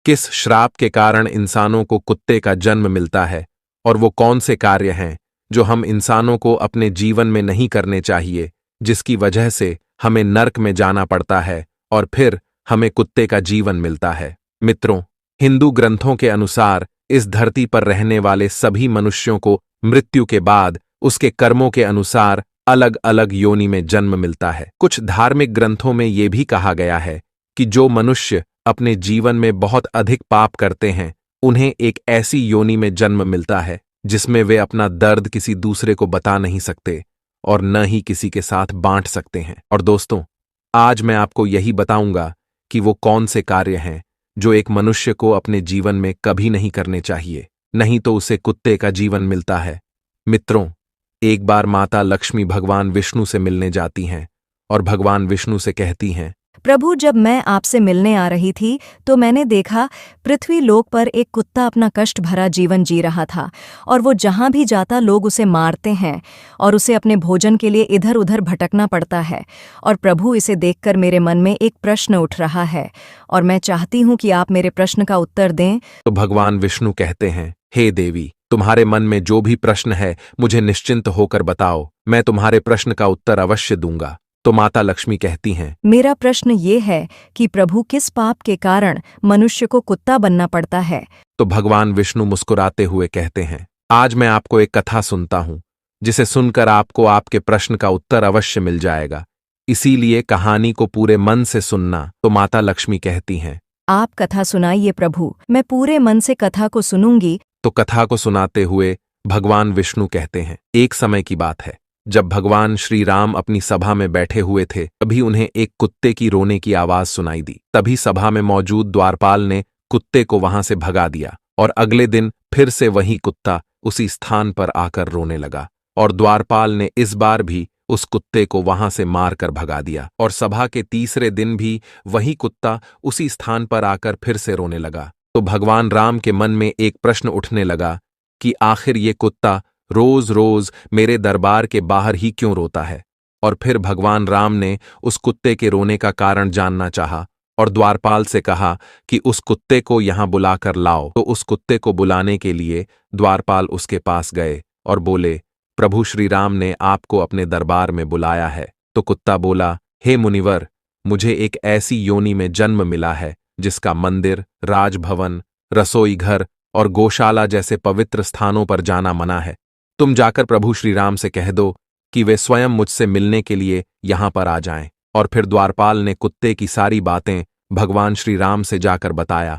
किस श्राप के कारण इंसानों को कुत्ते का जन्म मिलता है और वो कौन से कार्य हैं जो हम इंसानों को अपने जीवन में नहीं करने चाहिए, जिसकी वजह से हमें नर्क में जाना पड़ता है और फिर हमें कुत्ते का जीवन मिलता है। मित्रों, हिंदू ग्रंथों के अनुसार इस धरती पर रहने वाले सभी मनुष्यों को मृत्यु के बाद उसके कर्मों के अनुसार अलग अलग योनि में जन्म मिलता है। कुछ धार्मिक ग्रंथों में यह भी कहा गया है कि जो मनुष्य अपने जीवन में बहुत अधिक पाप करते हैं उन्हें एक ऐसी योनि में जन्म मिलता है जिसमें वे अपना दर्द किसी दूसरे को बता नहीं सकते और न ही किसी के साथ बांट सकते हैं। और दोस्तों, आज मैं आपको यही बताऊंगा कि वो कौन से कार्य हैं जो एक मनुष्य को अपने जीवन में कभी नहीं करने चाहिए, नहीं तो उसे कुत्ते का जीवन मिलता है। मित्रों, एक बार माता लक्ष्मी भगवान विष्णु से मिलने जाती हैं और भगवान विष्णु से कहती हैं, प्रभु, जब मैं आपसे मिलने आ रही थी तो मैंने देखा पृथ्वी लोक पर एक कुत्ता अपना कष्ट भरा जीवन जी रहा था और वो जहाँ भी जाता लोग उसे मारते हैं और उसे अपने भोजन के लिए इधर उधर भटकना पड़ता है। और प्रभु, इसे देखकर मेरे मन में एक प्रश्न उठ रहा है और मैं चाहती हूँ कि आप मेरे प्रश्न का उत्तर दें। तो भगवान विष्णु कहते हैं, हे देवी, तुम्हारे मन में जो भी प्रश्न है मुझे निश्चिंत होकर बताओ, मैं तुम्हारे प्रश्न का उत्तर अवश्य दूंगा। तो माता लक्ष्मी कहती हैं, मेरा प्रश्न ये है कि प्रभु, किस पाप के कारण मनुष्य को कुत्ता बनना पड़ता है? तो भगवान विष्णु मुस्कुराते हुए कहते हैं, आज मैं आपको एक कथा सुनता हूं जिसे सुनकर आपको आपके प्रश्न का उत्तर अवश्य मिल जाएगा, इसीलिए कहानी को पूरे मन से सुनना। तो माता लक्ष्मी कहती हैं, आप कथा सुनाइए प्रभु, मैं पूरे मन से कथा को सुनूंगी। तो कथा को सुनाते हुए भगवान विष्णु कहते हैं, एक समय की बात है जब भगवान श्री राम अपनी सभा में बैठे हुए थे, तभी उन्हें एक कुत्ते की रोने की आवाज सुनाई दी। तभी सभा में मौजूद द्वारपाल ने कुत्ते को वहां से भगा दिया और अगले दिन फिर से वही कुत्ता उसी स्थान पर आकर रोने लगा और द्वारपाल ने इस बार भी उस कुत्ते को वहां से मारकर भगा दिया। और सभा के तीसरे दिन भी वही कुत्ता उसी स्थान पर आकर फिर से रोने लगा। तो भगवान राम के मन में एक प्रश्न उठने लगा कि आखिर ये कुत्ता रोज रोज मेरे दरबार के बाहर ही क्यों रोता है। और फिर भगवान राम ने उस कुत्ते के रोने का कारण जानना चाहा और द्वारपाल से कहा कि उस कुत्ते को यहां बुलाकर लाओ। तो उस कुत्ते को बुलाने के लिए द्वारपाल उसके पास गए और बोले, प्रभु श्री राम ने आपको अपने दरबार में बुलाया है। तो कुत्ता बोला, हे मुनिवर, मुझे एक ऐसी योनि में जन्म मिला है जिसका मंदिर, राजभवन, रसोई घर और गौशाला जैसे पवित्र स्थानों पर जाना मना है। तुम जाकर प्रभु श्री राम से कह दो कि वे स्वयं मुझसे मिलने के लिए यहां पर आ जाएं। और फिर द्वारपाल ने कुत्ते की सारी बातें भगवान श्री राम से जाकर बताया